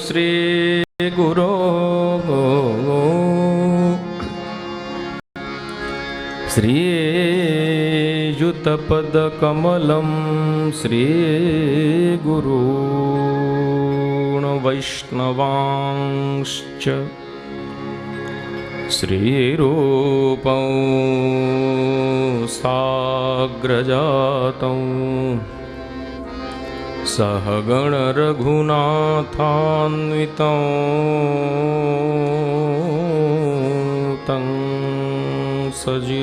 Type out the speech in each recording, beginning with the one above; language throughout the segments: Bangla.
श्री गुरो श्रीयुतपदकमलं श्रीगुरून् वैष्णवांश्च श्रीरूपं साग्रजातं सहगण रघुनाथान्वितं तं सजीवम्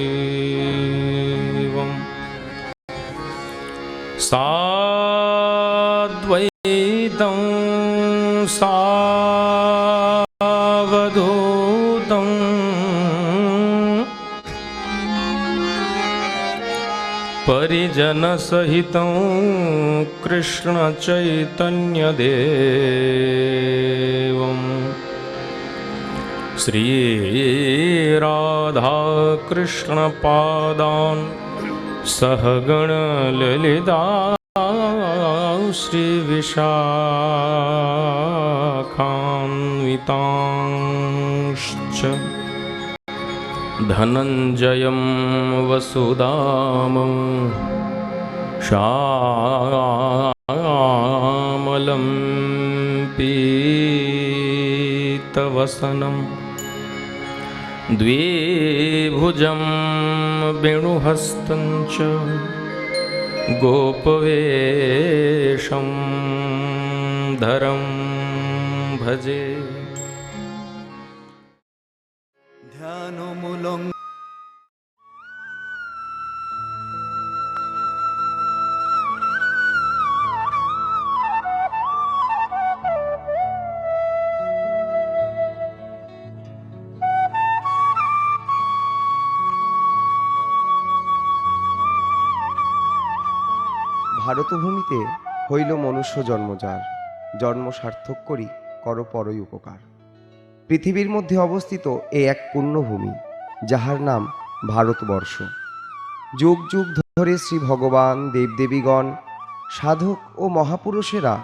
साद्वैतं सावधूतं परिजनसहितं कृष्णचैतन्यदेवम् श्रीराधाकृष्णपादान् सहगणललिता श्रीविशाखान्वितांश्च धनञ्जयं वसुदामं श्यामलं पीतवसनं द्विभुजं वेणुहस्तं च गोपवेशं धरं भजे। ध्यानमूलं ভারতভূমিতে হইল মনুষ্য জন্মযার, জন্ম সার্থক করি কর পরই উপকার। পৃথিবীর মধ্যে অবস্থিত এই এক পুণ্যভূমি, যাহার নাম ভারতবর্ষ। যুগ যুগ ধরে শ্রী ভগবান, দেবদেবীগণ, সাধক ও মহাপুরুষেরা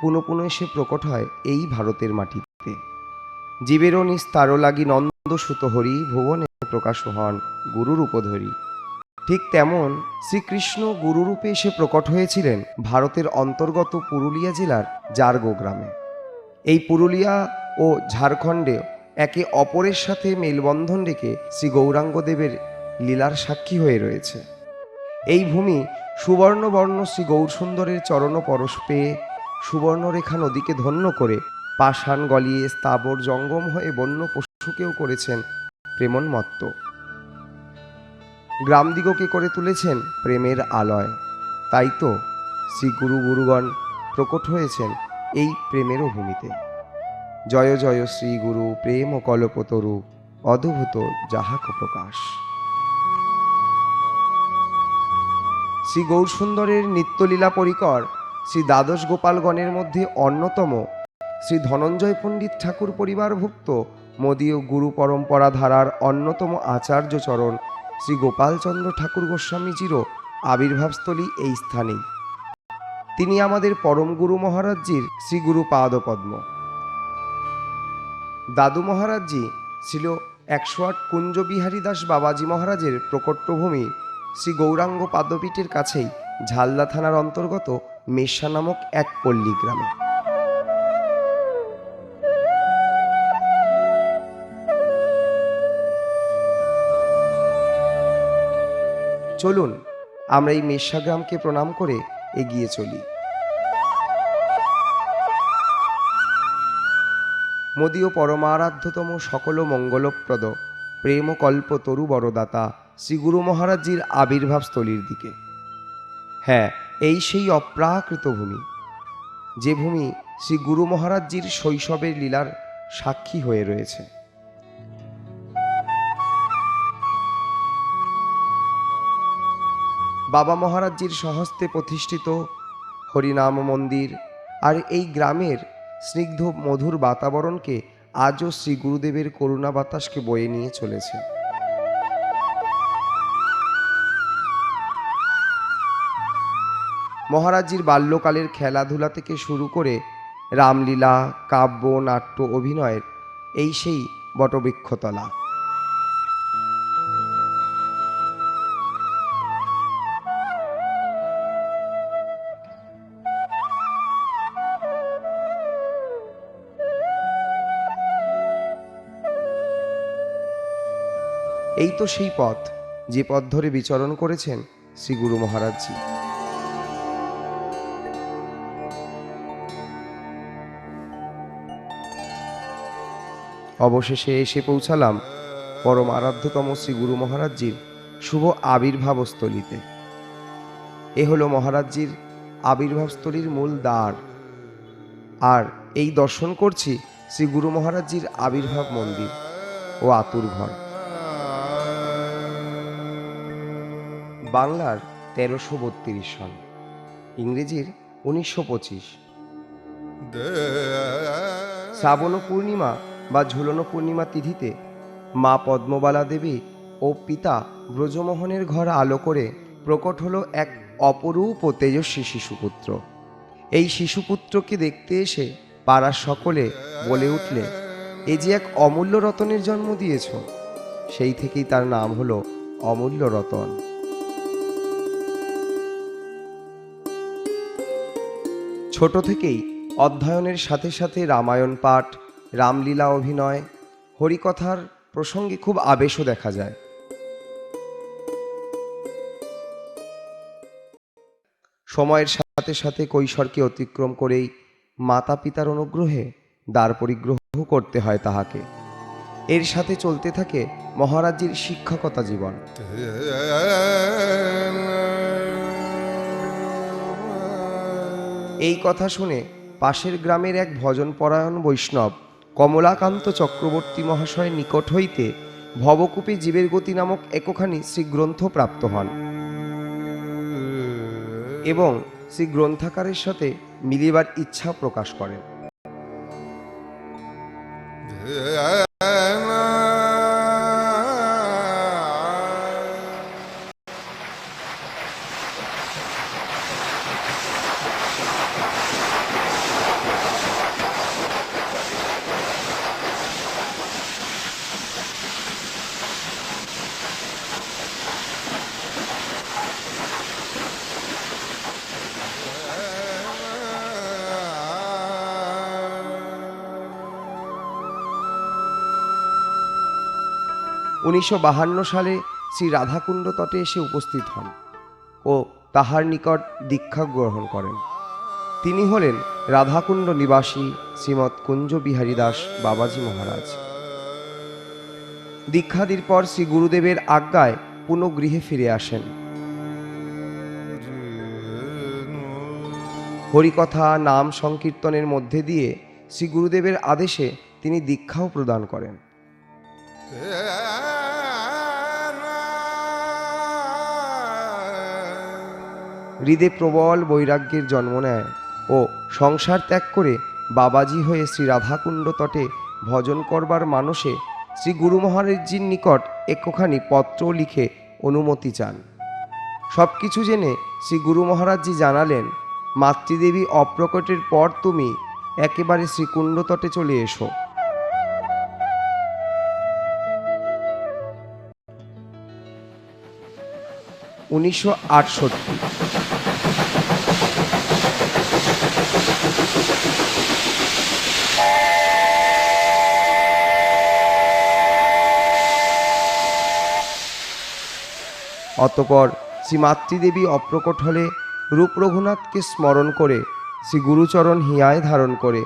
পুনঃ পুনঃ এসে প্রকট হয় এই ভারতের মাটিতে। জীবেরও নিস্তার লাগি নন্দসুত হরি, ভুবনে প্রকাশ হন গুরুর উপধরি। ঠিক তেমন শ্রীকৃষ্ণ গুরুরূপে এসে প্রকট হয়েছিলেন ভারতের অন্তর্গত পুরুলিয়া জেলার জারগো গ্রামে। এই পুরুলিয়া ও ঝাড়খণ্ডে একে অপরের সাথে মেলবন্ধন রেখে শ্রী গৌরাঙ্গদেবের লীলার সাক্ষী হয়ে রয়েছে। এই ভূমি সুবর্ণবর্ণ শ্রী গৌরসুন্দরের চরণ পরশ পেয়ে সুবর্ণরেখা নদীকে ধন্য করে পাষাণ গলিয়ে স্থাবর জঙ্গম হয়ে বন্য পশুকেও করেছেন প্রেমোন্মত্ত। গ্রামদিগকে করে তুলেছেন প্রেমের আলয়। তাই তো শ্রী গুরু গুরুগণ প্রকট হয়েছেন এই প্রেমেরও ভূমিতে। জয় জয় শ্রী গুরু প্রেম কল্পতরু, অদ্ভুত যাহাক প্রকাশ। শ্রী গৌরসুন্দরের নিত্যলীলা পরিকর শ্রী দ্বাদশ গোপালগণের মধ্যে অন্যতম শ্রী ধনঞ্জয় পণ্ডিত ঠাকুর পরিবারভুক্ত মদীয় গুরু পরম্পরা ধারার অন্যতম আচার্য চরণ শ্রী গোপালচন্দ্র ঠাকুর গোস্বামীজিরও আবির্ভাবস্থলী এই স্থানেই। তিনি আমাদের পরম গুরু মহারাজজির শ্রী গুরু পাদপদ্ম। দাদু মহারাজজি ছিল 108 কুঞ্জবিহারী দাস বাবাজি মহারাজের প্রকটভূমি শ্রী গৌরাঙ্গ পাদপীঠের কাছেই ঝালদা থানার অন্তর্গত মেষা নামক এক পল্লী গ্রামে। চলুন আমরা এই মেষা গ্রামকে প্রণাম করে এগিয়ে চলি। মদীয় পরমারাধ্যতম সকল মঙ্গলপ্রদ প্রেম কল্প তরু বরদাতা শ্রী গুরু মহারাজজির আবির্ভাবস্থলীর দিকে। হ্যাঁ, এই সেই অপ্রাকৃত ভূমি, যে ভূমি শ্রী গুরু মহারাজজির শৈশবের লীলার সাক্ষী হয়ে রয়েছে। বাবা মহারাজজির স্বহস্তে প্রতিষ্ঠিত হরিনাম মন্দির আর এই গ্রামের স্নিগ্ধ মধুর বাতাবরণকে আজও শ্রী গুরুদেবের করুণা বাতাসকে বয়ে নিয়ে চলেছে। মহারাজজির বাল্যকালের খেলাধুলা থেকে শুরু করে রামলীলা, কাব্য, নাট্য, অভিনয়ের এই সেই বটবৃক্ষতলা। এই তো সেই পথ, যে পথ ধরে বিচরণ করেছেন শ্রী গুরু মহারাজজি। অবশেষে এসে পৌঁছালাম পরম আরাধ্যতম শ্রী গুরু মহারাজজির শুভ আবির্ভাবস্থলীতে। এ হলো মহারাজজির আবির্ভাবস্থলীর মূল দ্বার, আর এই দর্শন করছি শ্রী গুরু মহারাজজির আবির্ভাব মন্দির ও আতুর ঘর। বাংলার 1332 সন, ইংরেজির 1925। শ্রাবণ পূর্ণিমা বা ঝুলন পূর্ণিমা তিথিতে মা পদ্মবালা দেবী ও পিতা ব্রজমোহনের ঘর আলো করে প্রকট হলো এক অপরূপ ও তেজস্বী শিশুপুত্র। এই শিশুপুত্রকে দেখতে এসে পাড়ার সকলে বলে উঠলে, এ যে এক অমূল্য রতনের জন্ম দিয়েছ। সেই থেকেই তার নাম হলো অমূল্য রতন। ছোট থেকেই অধ্যয়নের সাথে সাথে রামায়ণ পাঠ, রামলীলা অভিনয়, হরিকথার প্রসঙ্গে খুব আবেশও দেখা যায়। সময়ের সাথে সাথে কৈশোরকে অতিক্রম করেই মাতা পিতার অনুগ্রহে দ্বার পরিগ্রহ করতে হয় তাহাকে। এর সাথে চলতে থাকে মহারাজজির শিক্ষকতা জীবন। এই কথা শুনে পাশের গ্রামের এক ভজনপরায়ণ বৈষ্ণব কমলাকান্ত চক্রবর্তী মহাশয়ের নিকট হইতে ভবকূপে জীবের গতি নামক একখানি শ্রীগ্রন্থ প্রাপ্ত হন এবং শ্রী গ্রন্থাকারের সাথে মিলিবার ইচ্ছা প্রকাশ করেন। সালে শ্রী রাধাকুণ্ড তটে এসে উপস্থিত হন ও তাহার নিকট দীক্ষা গ্রহণ করেন। তিনি হলেন রাধাকুণ্ড নিবাসী শ্রীমৎ কুঞ্জ বিহারী দাস বাবাজি মহারাজ। দীক্ষাদির পর শ্রী গুরুদেবের আজ্ঞায় পুনঃ গৃহে ফিরে আসেন। হরিকথা, নাম সংকীর্তনের মধ্যে দিয়ে শ্রী গুরুদেবের আদেশে তিনি দীক্ষাও প্রদান করেন। হৃদে প্রবল বৈরাগ্যের জন্ম নেয় ও সংসার ত্যাগ করে বাবাজি হয়ে শ্রী রাধাকুণ্ড তটে ভজন করবার মানসে শ্রী গুরু মহারাজজির নিকট একখানি পত্র লিখে অনুমতি চান। সব কিছু জেনে শ্রী গুরু মহারাজজি জানালেন, মাতৃদেবী অপ্রকটের পর তুমি একেবারে শ্রীকুণ্ড তটে চলে এসো। অতঃপর শ্রী মাতৃদেবী অপ্রকট হলে রূপ রঘুনাথকে স্মরণ করে শ্রী গুরুচরণ হিয়ায় ধারণ করে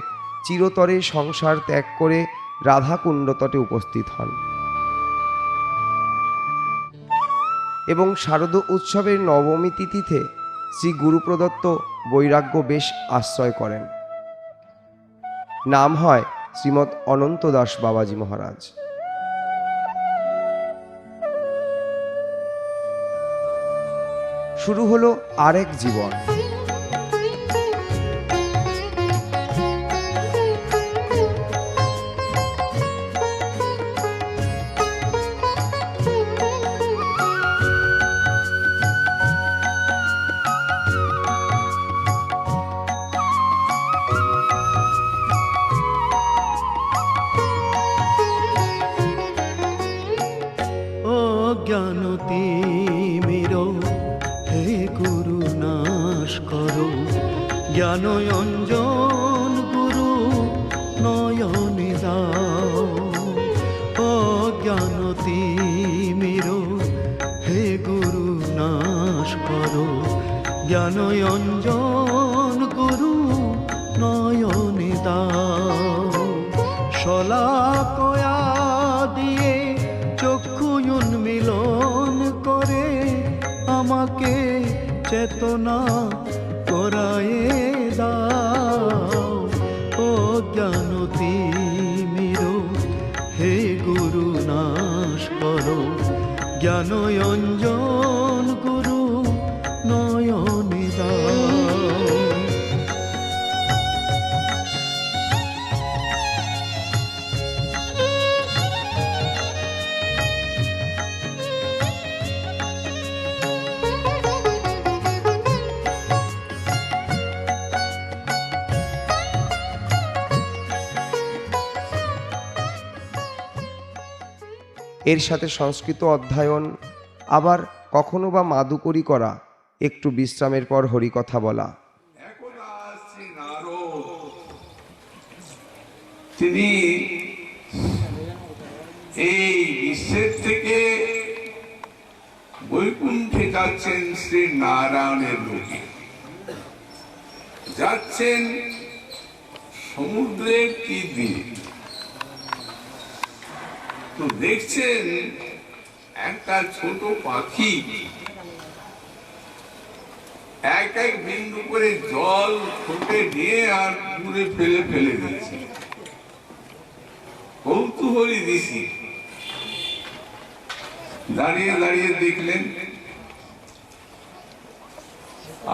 চিরতরে সংসার ত্যাগ করে রাধাকুণ্ড তটে উপস্থিত হন এবং শারদ উৎসবের নবমী তিথিতে শ্রী গুরু প্রদত্ত বৈরাগ্য বেশ আশ্রয় করেন। নাম হয় শ্রীমৎ অনন্ত দাস বাবাজি মহারাজ। শুরু হলো আরেক জীবন। নাশ করো, জ্ঞান অঞ্জন গুরু নয়নে দাও। অজ্ঞান তিমির হে গুরু নাশ করো, জ্ঞান অঞ্জন গুরু নয়নে দাও। শলাকয়া দিয়ে চক্ষু উন্মিলন করে আমাকে চেতনা করায়ে দাও। অজ্ঞান তিমির হে গুরু নাশ করো, জ্ঞান অঞ্জন গুরু নয়নে দাও। এর সাথে সংস্কৃত অধ্যয়ন, আবার কখনো বা মাদুকরি করা, একটু বিশ্রামের পর হরিকথা বলা। একদা শ্রী নারদ তিনি এই বিশ্বের থেকে বৈকুণ্ঠে যাচ্ছেন, শ্রী নারায়ণের লোকে যাচ্ছেন সমুদ্রের তীর দিয়ে। তো দেখছেন একটা ছোট পাখি এক এক বিন্দু করে জল ঠোঁটে নিয়ে আর দূরে ফেলে ফেলে দিচ্ছে। কৌতূহলী ঋষি দাঁড়িয়ে দাঁড়িয়ে দেখলেন,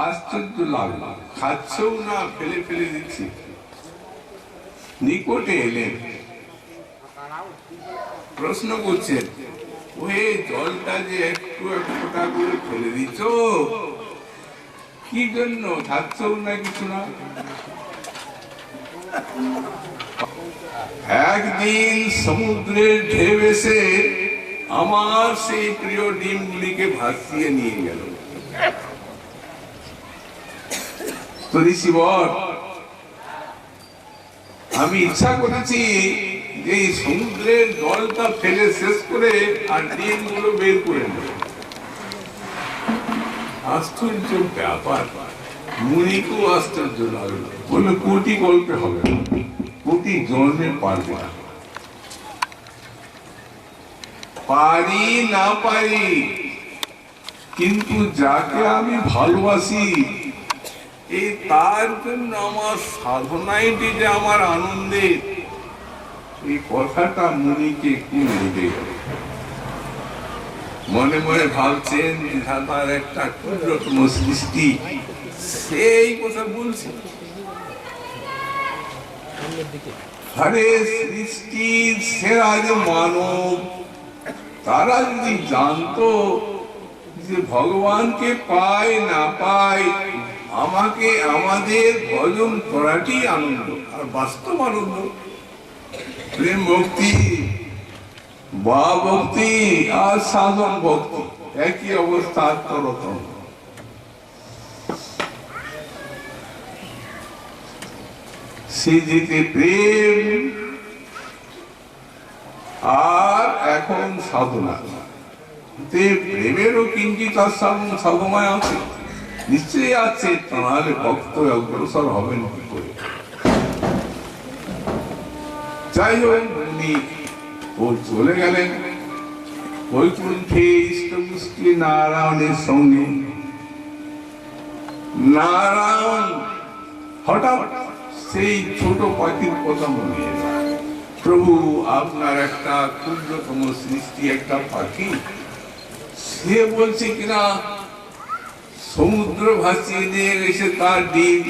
আশ্চর্য লাগলো, খাচ্ছেও না, ফেলে ফেলে দিচ্ছে। নিকটে এলেন, প্রশ্ন করছেন, ওই জলটা যে একটু এক ফোঁটা করে ফেলে দিচ্ছ, কি জন্য? খাচ্ছেও না, কিছু না। একদিন সমুদ্রের ঢেউ এসে আমার সেই প্রিয় ডিমগুলিকে ভাসিয়ে নিয়ে গেল। তো ঋষি বল, আমি ইচ্ছা করেছি যে এই সমুদ্রের জলটা ফেলে শেষ করে আর ডিমগুলো বের করে নেব। আশ্চর্য ব্যাপার, মুনিকেও আশ্চর্য লাগলো। বললো, কোটি গল্পে হবে না, কোটি জন্মে পারবে না। পারি না পারি, কিন্তু যাকে আমি ভালোবাসি এই তার জন্য আমার সাধনাইটি যে আমার আনন্দের, এই কথাটা মুনিকে একটু লেগে গেল। মনে মনে ভাবছেন তার একটা ক্ষুদ্রতম সৃষ্টি, সেই কথা বলছে। আরে সৃষ্টির সেরা যে মানব, তারা যদি জানতো যে ভগবানকে পায় না পায়, আমাকে আমাদের ভজন করাটি আনন্দ, আর বাস্তব আনন্দ। প্রেম ভক্তি বা ভক্তি আর সাধন ভক্তি একই অবস্থা, আত্মরতন। সে যেতে প্রেম আর এখন সাধনা, প্রেমেরও কিঞ্চিত সাধনায় আছে, নিশ্চয়ই আছে, তাহলে ভক্ত অগ্রসর হবেন কি করে। যাই হোক, উনি চলে গেলেন বৈকুণ্ঠে ইষ্টপুষ্টি নারায়ণের সঙ্গে। নারায়ণ হঠাৎ সেই ছোট পাখির কথা মনে এল। প্রভু, আপনার একটা ক্ষুদ্রতম সৃষ্টি, একটা পাখি, সে বলছে কিনা সমুদ্র ভাসিয়ে নিয়ে গেছে তার ডিম,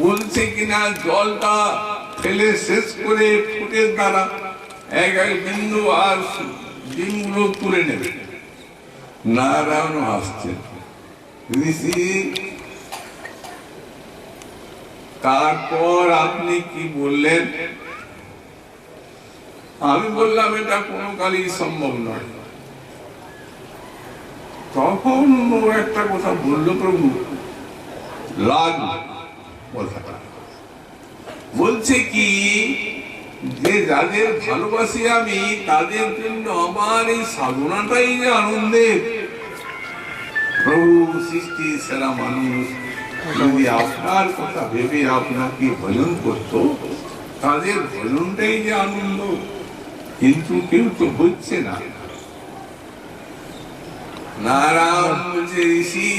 বলছে কিনা জলটা ফেলে শেষ করে ফুটের দ্বারা এক এক বিন্দু আর ডিমগুলো তুলে নেবে। নারায়ণ হাসছেন। ঋষি, তারপর আপনি কি বললেন? আমি বললাম, এটা কোনো কালই সম্ভব নয়। তখন ও একটা কথা বলল, প্রভু লাগলো কথাটা। বলছে কি যে যাদের ভালোবাসি আমি তাদের জন্য আমার এই সাধনাটাই যে আনন্দের। প্রভু সৃষ্টি সেরা মানুষ যদি আপনার কথা ভেবে আপনাকে ভজন করতো, তাদের ভজনটাই যে আনন্দ। কিন্তু কেউ তো হচ্ছে না। নারায়ণ বলছে, ঋষি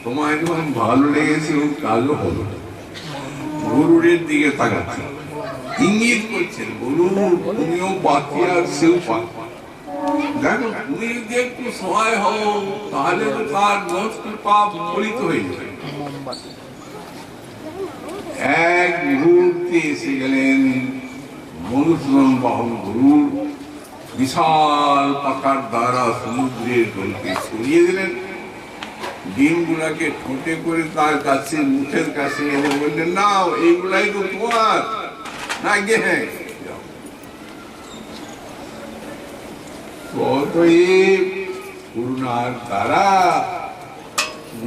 তোমায় যখন ভালো লেগেছে ও কাজও হলো। গরুরের দিকে তাকাচ্ছে, ইঙ্গিত করছেন গরু তুমিও পাখি আর সেও পাখি। দেখো তুমি যদি একটু সহায় হও তাহলে তো তার নষ্ট পাপ ফলিত হয়ে যাবে। এক মুহূর্তে এসে গেলেন মধুসূদন বাহন গরুর, বিশাল পাকার দ্বারা সমুদ্রের জলকে ছড়িয়ে দিলেন। ডিমগুলাকে ঠোঁটে করে তার কাছে মুখের কাছে এনে বললেন, নাও এইগুলাই তো তোমার। না গে হ্যাঁ, অতএব করুণার দ্বারা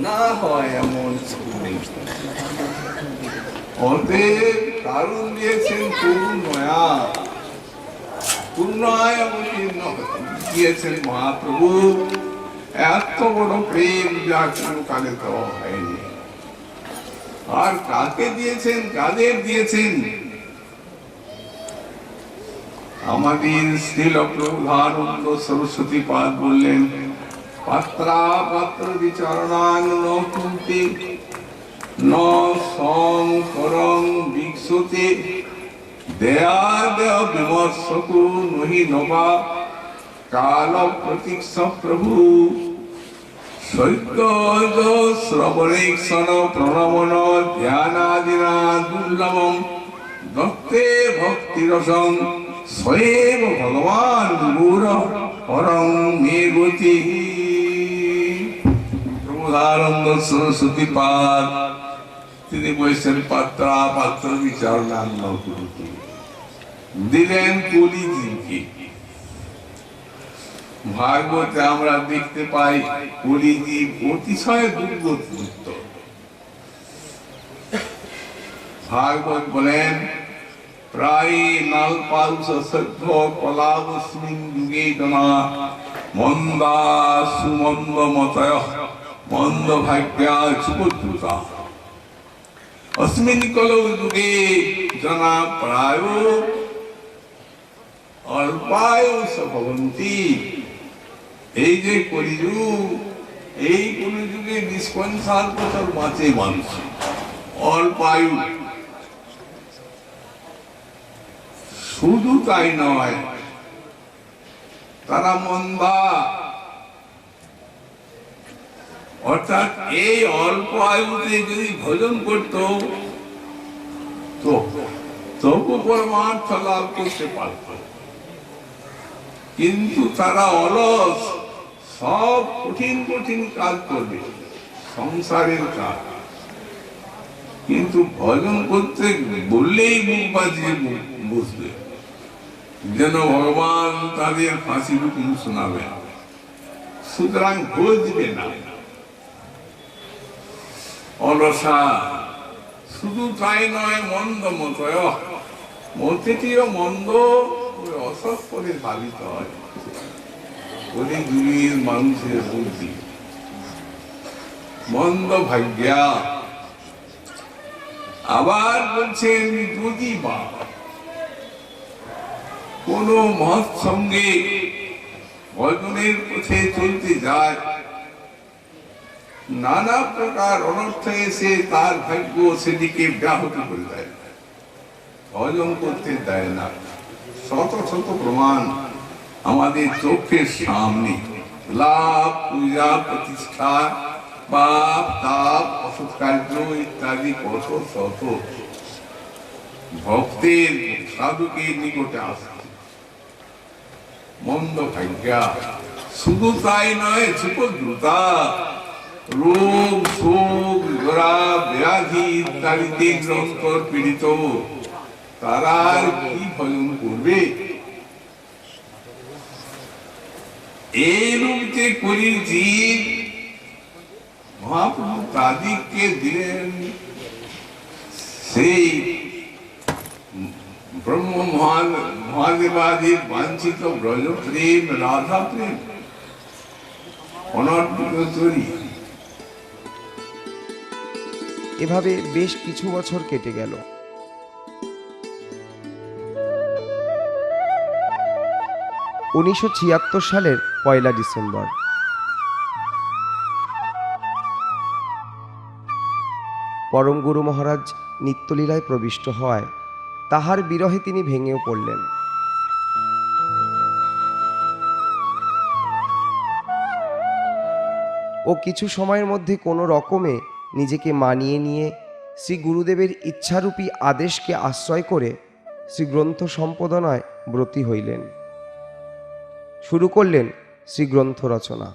না হয় এমন। অতএব কারণ দিয়েছেন করুণা, করুণায় অবতীর্ণ দিয়েছেন মহাপ্রভু। এত বড় প্রেম যা কোনো কালে দেওয়া হয়নি। আর কাকে দিয়েছেন, কাদের দিয়েছেন? আমাদের শ্রীল প্রভুধানন্দ সরস্বতী পাদ বললেন, পাত্রা পাত্র বিচরণান নকুন্তে ন সং করং বিক্ষতে দেয়া দেহ বিমর্শকু নহি নবা কাল প্রতীক্ষ প্রভু সৈক্য শ্রবণেক্ষণ প্রণমন ধ্যানাদিনা দুর্লভম দত্তে ভক্তিরসং স্বয়ং ভগবান গুর পরং মে গতি। প্রভুধানন্দ সরস্বতী পাদ তিনি বলছেন, পাত্রা পাত্র বিচারণান্ন কুরুতে, দিলেন কলিজীবকে। ভাগবতে আমরা দেখতে পাই কলিজীব অতিশয় দুর্গত। ভাগবত বলেন, প্রায় নালপালস সভ্য কলাবস্মিন যুগে জনা মন্দা সুমন্দ মতয় মন্দ ভাগ্যা সুপদ্রুতা अस्मिन् कलौ युगे जना प्रायो अल्पायुष भवन्ति। এই যে কলিযুগ, এই কলিযুগে ২০-৫০ বছর বাঁচে মানুষ, অল্পায়ু। শুধু তাই নয়, তারা মন্দা, অর্থাৎ এই অল্প আয়ুতে যদি ভজন করত তো তবু পরমার্থ লাভ করতে পারত। কিন্তু তারা অলস, সব কঠিন কঠিন কাজ করবে, সংসারের কাজ। কিন্তু ভজন করতে বললেই মুখ বাজিয়ে বসবে, যেন ভগবান তাদের ফাঁসি হুকুম শোনাবে। সুতরাং বুঝবে না, অলসা। শুধু তাই নয়, মন্দ মতয়, মতিটিও মন্দ, অসৎ করে ভাবিত হয়। ওই যুগের মানুষের বুদ্ধি মন্দ ভাগ্যা। আবার বলছেন, যদি বা কোন মহৎ সঙ্গে ভজনের পথে চলতে যায়, নানা প্রকার অনর্থ এসে তার ভাগ্য সেদিকে ব্যাহত করে দেয়, ভজন করতে দেয় না। শত শত প্রমাণ আমাদের চোখের সামনে। লাভ, পূজা, প্রতিষ্ঠা, পাপ, তাপ, অসৎ কার্য ইত্যাদি কত শত ভক্তের সাধুকের নিকটে আসে। মন্দ ভাগ্যা। শুধু তাই নয়, সুপদ্রুতা, রোগ, শোক, জরা, ব্যাধি ইত্যাদিতে গ্রন্থর পীড়িত। তারা কি ভজন করবে? এইরূপ যে করেছি, মহাপ্রভু তাদিককে দিলেন সেই ব্রহ্ম মহাদেবাদির বাঞ্ছিত ব্রজ প্রেম, রাধা প্রেম, অনর্পিত তরি। এভাবে বেশ কিছু বছর কেটে গেল। 1976 সালের 1 ডিসেম্বর পরম গুরু মহারাজ নিত্যলীলায় প্রবিষ্ট হওয়ায় তাহার বিরহে তিনি ভেঙেও পড়লেন। ও কিছু সময়ের মধ্যে কোনো রকমে নিজেকে মানিয়ে নিয়ে শ্রী গুরুদেবের ইচ্ছারূপী আদেশকে আশ্রয় করে শ্রী গ্রন্থ সম্পাদনায় ব্রতী হইলেন। শুরু করলেন শ্রী গ্রন্থ রচনা।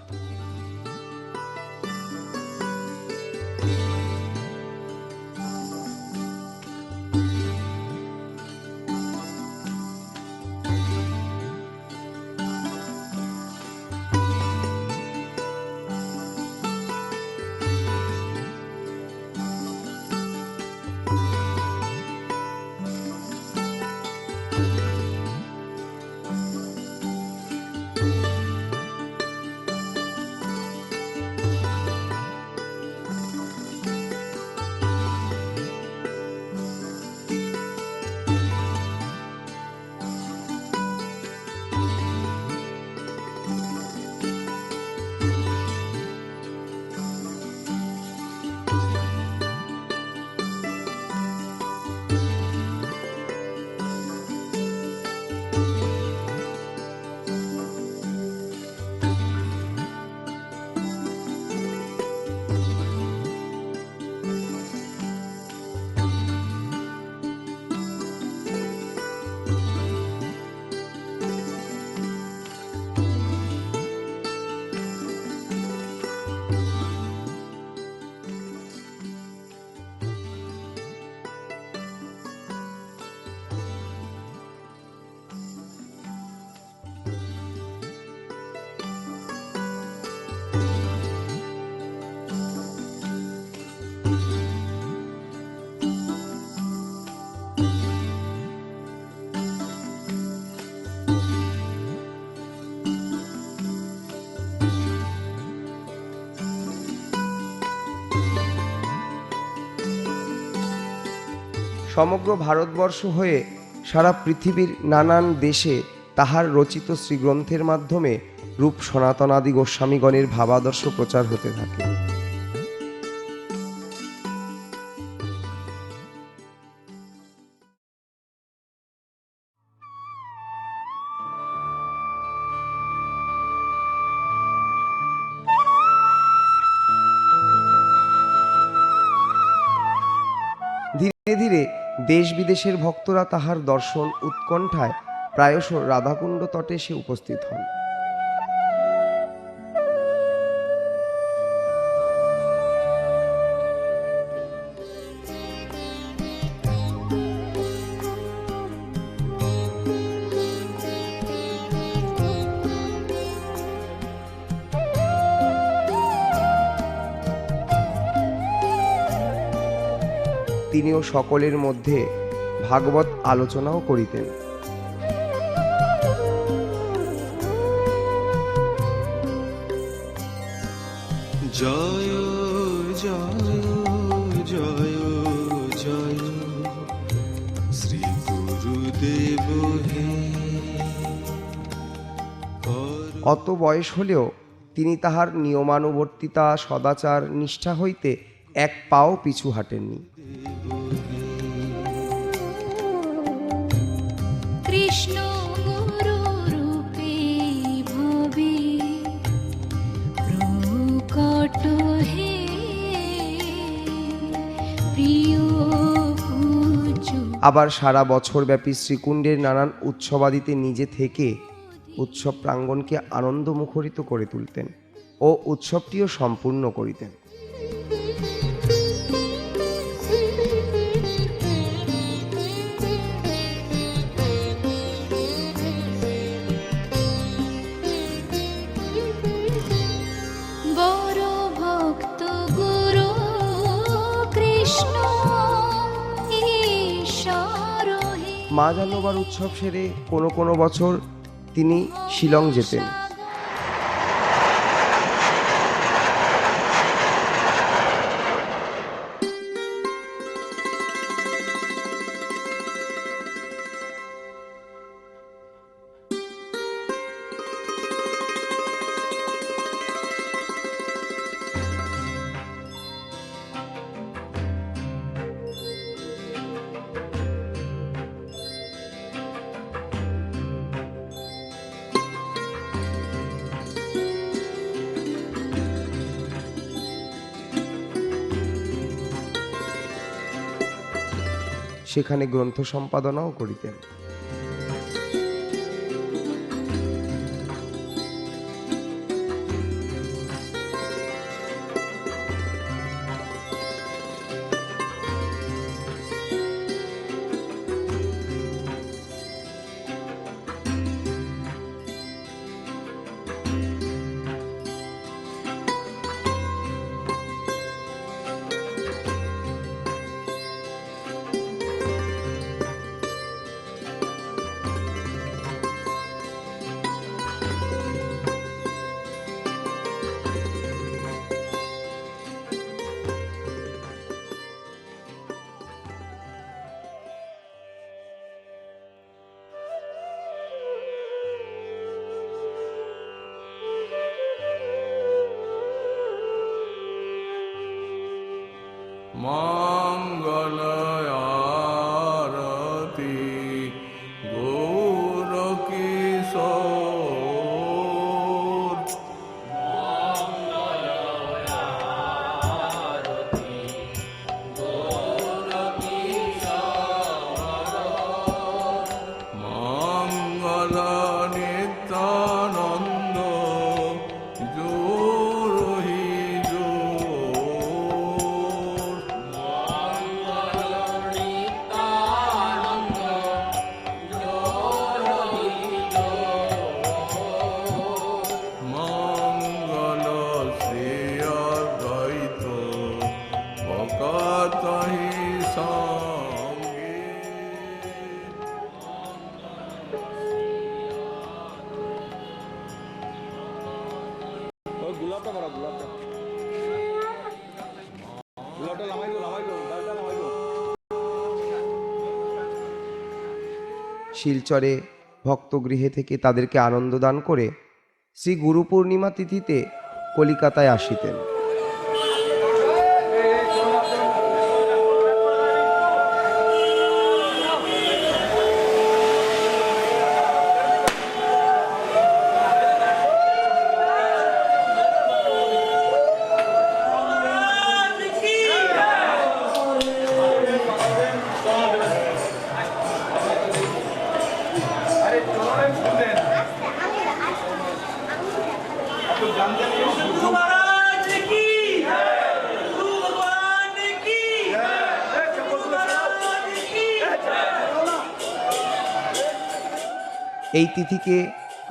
সমগ্র ভারতবর্ষ হয়ে সারা পৃথিবীর নানান দেশে তাহার রচিত শ্রীগ্রন্থের মাধ্যমে রূপ সনাতনাদি গোস্বামীগণের ভাবাদর্শ প্রচার হতে থাকে। ধীরে ধীরে দেশ বিদেশের ভক্তরা তাহার দর্শন উৎকণ্ঠায় প্রায়শ রাধাকুণ্ড তটে এসে উপস্থিত হন। তিনিও সকলের মধ্যে ভাগবত আলোচনাও করিতেন। জয় জয় জয় জয় শ্রী গুরুদেব হে। অত বয়স হলেও তিনি তাহার নিয়মানুবর্তিতা, সদাচার, নিষ্ঠা হইতে এক পাও পিছু হাঁটেননি। কৃষ্ণ গুরু রূপে ভবে প্রকট হে প্রিয় পূজ্য। আবার সারা বছরব্যাপী শ্রীকুণ্ডের নানান উৎসবাদিতে নিজে থেকে উৎসব প্রাঙ্গণকে আনন্দ মুখরিত করে তুলতেন ও উৎসবটিও সম্পূর্ণ করিতেন। মা জানোবার উৎসব সেরে কোনো কোনো বছর তিনি শিলং যেতেন। সেখানে গ্রন্থ সম্পাদনাও করিতেন। মঙ্গল আরতি গৌর কিশোর, মঙ্গল নিত্যানন্দ জোরহি জোর, মঙ্গল শ্রী অদ্বৈত ভকতহি সঙ্গে। শিলচরে ভক্তগৃহে থেকে তাদেরকে আনন্দ দান করে শ্রী গুরু পূর্ণিমা তিথিতে কলিকাতায় আসিতেন। এই তিথিকে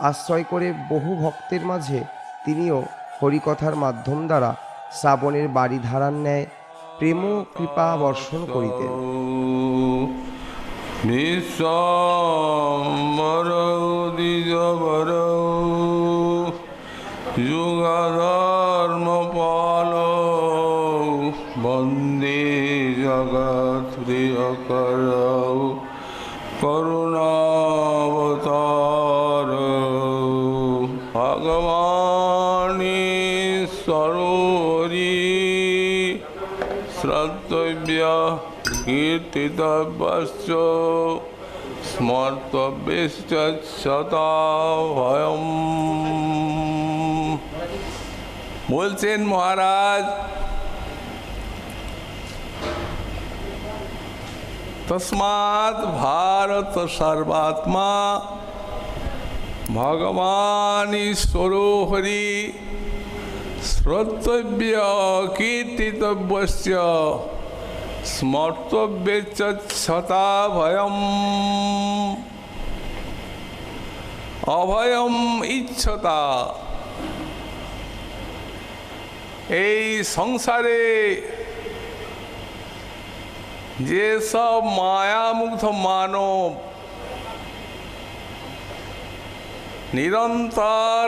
আশ্রয় করে বহু ভক্তের মাঝে তিনিও হরিকথার মাধ্যম দ্বারা শ্রাবণের বাড়ি ধারার ন্যায় প্রেম ও কৃপা বর্ষণ করিতেন। নিঃসম্বর দ্বিজবর যুগধর্ম পাল বন্দে জগৎ প্রিয়কর করুণাবতার ভগবানীশ্বরি শ্রদ্ধব্য কীর্তিতব্যশ্চ স্মর্তব্যশ্চ সদা ভয়ম। বলছেন মহারাজ, তস্মাৎ ভারত সর্বাত্মা ভগবান ঈশ্বর হরি শ্রদ্ধব্য কীর্তিতব্যস্য স্মর্তব্যেচ্চ সদা ভয়ম। অভয়ম ইচ্ছতা। এই সংসারে যেসব মায়ামুগ্ধ মানব নিরন্তর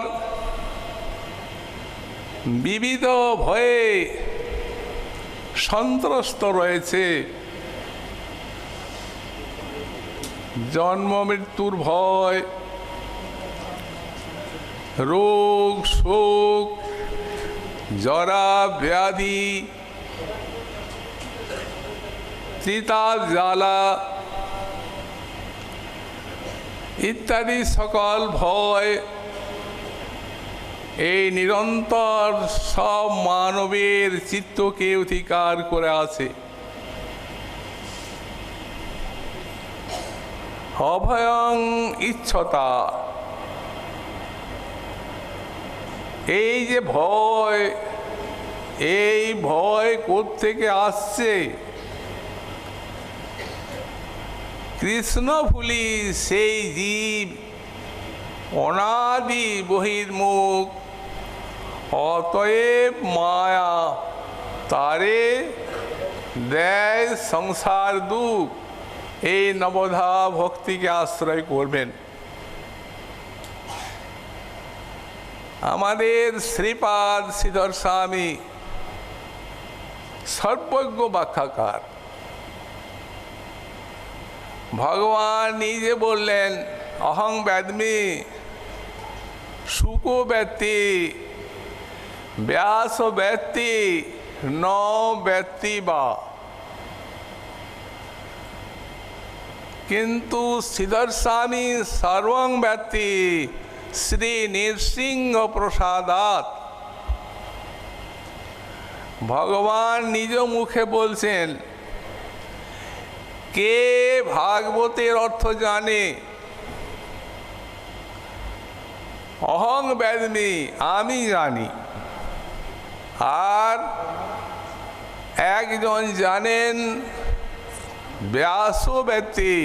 বিবিধ ভয়ে সন্ত্রস্ত রয়েছে। জন্ম মৃত্যুর ভয়, রোগ শোক, জরা ব্যাধি, চিতার জ্বালা ইত্যাদি সকল ভয় এই নিরন্তর সব মানবের চিত্তকে অধিকার করে আছে। অভয়ং ইচ্ছতা, এই যে ভয়, এই ভয় কোত্থেকে আসছে? কৃষ্ণ ভুলি সেই জীব অনাদি বহির্মুখ, অতএব মায়া তারে দেয় সংসার দুঃখ। এই নবধা ভক্তিকে আশ্রয় করবেন। আমাদের শ্রীপাদ শ্রীধর স্বামী সর্বজ্ঞ ব্যাখ্যাকার। ভগবান নিজে বললেন, অহং ব্যাধমি শুকো ব্যক্তি ব্যাস ব্যক্তি ন ব্যক্তি বা। কিন্তু শ্রীধর স্বামী সর্বং ব্যক্তি শ্রী নৃসিংহ প্রসাদাত। ভগবান নিজ মুখে বলছেন, কে ভাগবতের অর্থ জানে? অহং ব্যাধমি, আমি জানি। আর একজন জানেন ব্যাস ব্যক্তি,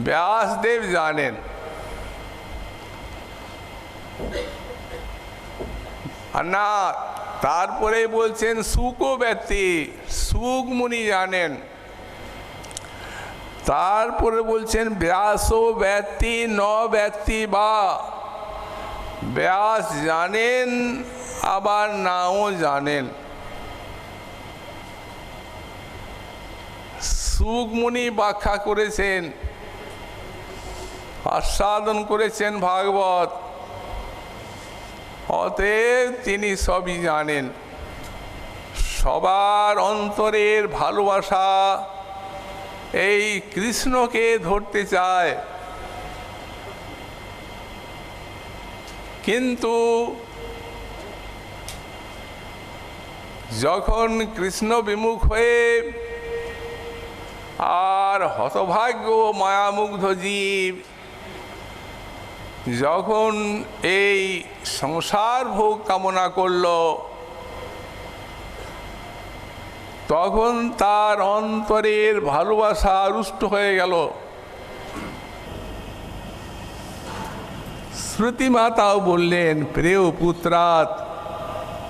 ব্যাসদেব জানেন। আর না, তারপরে বলছেন সুকো ব্যক্তি, সুক মুনি জানেন। তারপরে বলছেন ব্যাস ব্যক্তি ন ব্যক্তি বা। ব্যাস জানেন আবার নাও জানেন। সুকমুনি ব্যাখ্যা করেছেন, আস্বাদন করেছেন ভাগবত, অতএব তিনি সবই জানেন। সবার অন্তরের ভালোবাসা এই কৃষ্ণকে ধরতে চায়, কিন্তু যখন কৃষ্ণ বিমুখ হয়ে আর হতভাগ্য মায়ামুগ্ধ জীব যখন এই সংসার ভোগ কামনা করল, তখন তার অন্তরের ভালোবাসা রুষ্ট হয়ে গেল। শ্রুতি মাতাও বললেন, প্রেয় পুত্রাৎ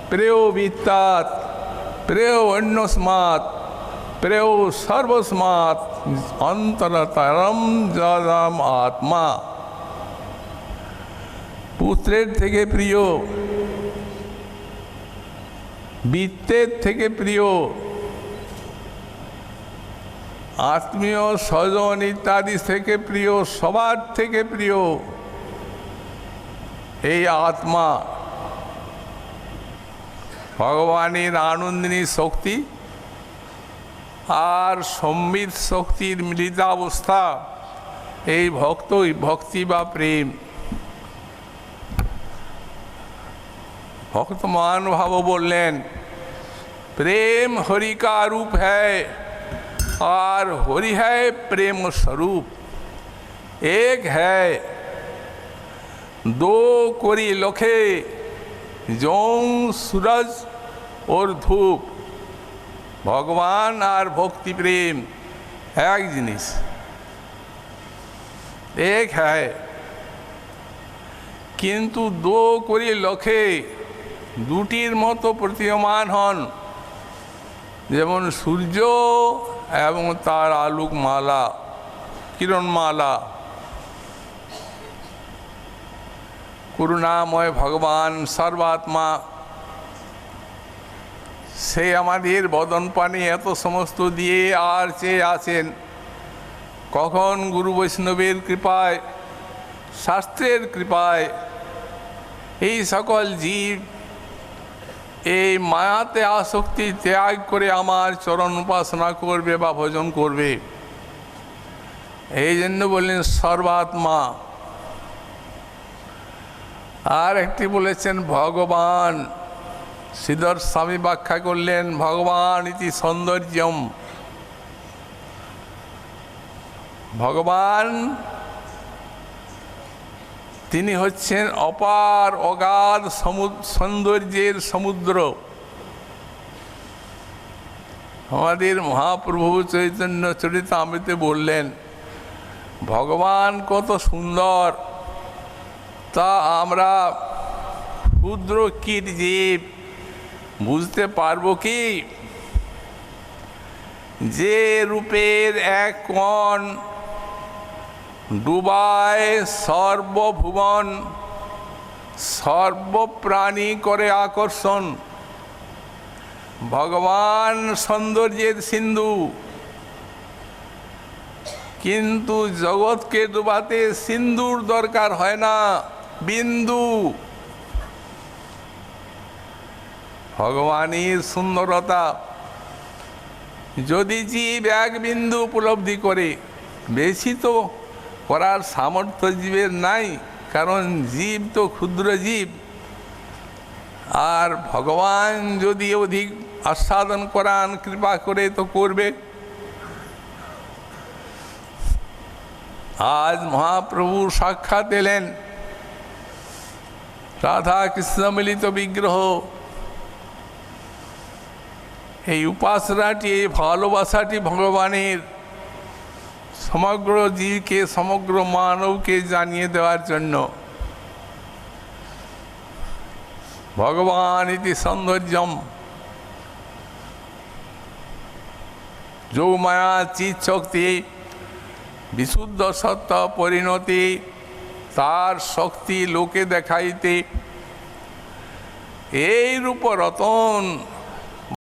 প্রেয় বিত্তাৎ প্রেয় অন্যস্মাৎ প্রেয় সর্বস্মাৎ অন্তরতরম যদম আত্মা। পুত্রের থেকে প্রিয়, বিত্তের থেকে প্রিয়, আত্মীয় স্বজন ইত্যাদি থেকে প্রিয়, সবার থেকে প্রিয় এই আত্মা। ভগবানের আনন্দিনী শক্তি আর সম্বিত শক্তির মিলিতাবস্থা, এই ভক্তি বা প্রেম। भक्त महानुभाव बोलें प्रेम हरि का रूप है और हरि है प्रेम स्वरूप। एक है दो कोरी लखे जों सूरज और धूप। भगवान और भक्ति प्रेम एक जिनिस एक है, किन्तु दो कोरी लखे दुटिर मतो प्रतीयमान हन, जेमन सूर्य एवं तार आलोक माला किरणमाला। করুণাময় ভগবান সর্বাত্মা, সে আমাদের বদন পানে এত সমস্ত দিয়ে আর চেয়ে আছেন কখন গুরু বৈষ্ণবের কৃপায়, শাস্ত্রের কৃপায় এই সকল জীব এই মায়াতে আসক্তি ত্যাগ করে আমার চরণ উপাসনা করবে বা ভজন করবে। এই জন্য বললেন সর্বাত্মা। আর একটি বলেছেন ভগবান, শ্রীধর স্বামী ব্যাখ্যা করলেন ভগবান ইতি সৌন্দর্যম। ভগবান তিনি হচ্ছেন অপার অগাধ সৌন্দর্যের সমুদ্র। আমাদের মহাপ্রভু চৈতন্য চরিতামৃতে বললেন ভগবান কত সুন্দর, তা আমরা ক্ষুদ্র কীট জীব বুঝতে পারবো কি? যে রূপের এক কণ ডুবায় সর্বভুবন, সর্বপ্রাণী করে আকর্ষণ। ভগবান সৌন্দর্যের সিন্ধু, কিন্তু জগৎকে ডুবাতে সিন্ধুর দরকার হয় না, বিন্দু। ভগবানের সুন্দরতা যদি জীব এক বিন্দু উপলব্ধি করে, বেশি তো করার সামর্থ্য জীবের নাই, কারণ জীব তো ক্ষুদ্র জীব। আর ভগবান যদি অধিক আস্বাদন করান কৃপা করে তো করবে। আজ মহাপ্রভু সাক্ষাৎ এলেন, রাধা কৃষ্ণ মিলিত বিগ্রহ। এই উপাসনাটি, এই ভালোবাসাটি ভগবানের সমগ্র জীবকে, সমগ্র মানবকে জানিয়ে দেওয়ার জন্য। ভগবান ইতি সৌন্দর্যম। যোগমায়া চিৎ শক্তি বিশুদ্ধ সত্য পরিণতি, তার শক্তি লোকে দেখাইতে এই রূপ রতন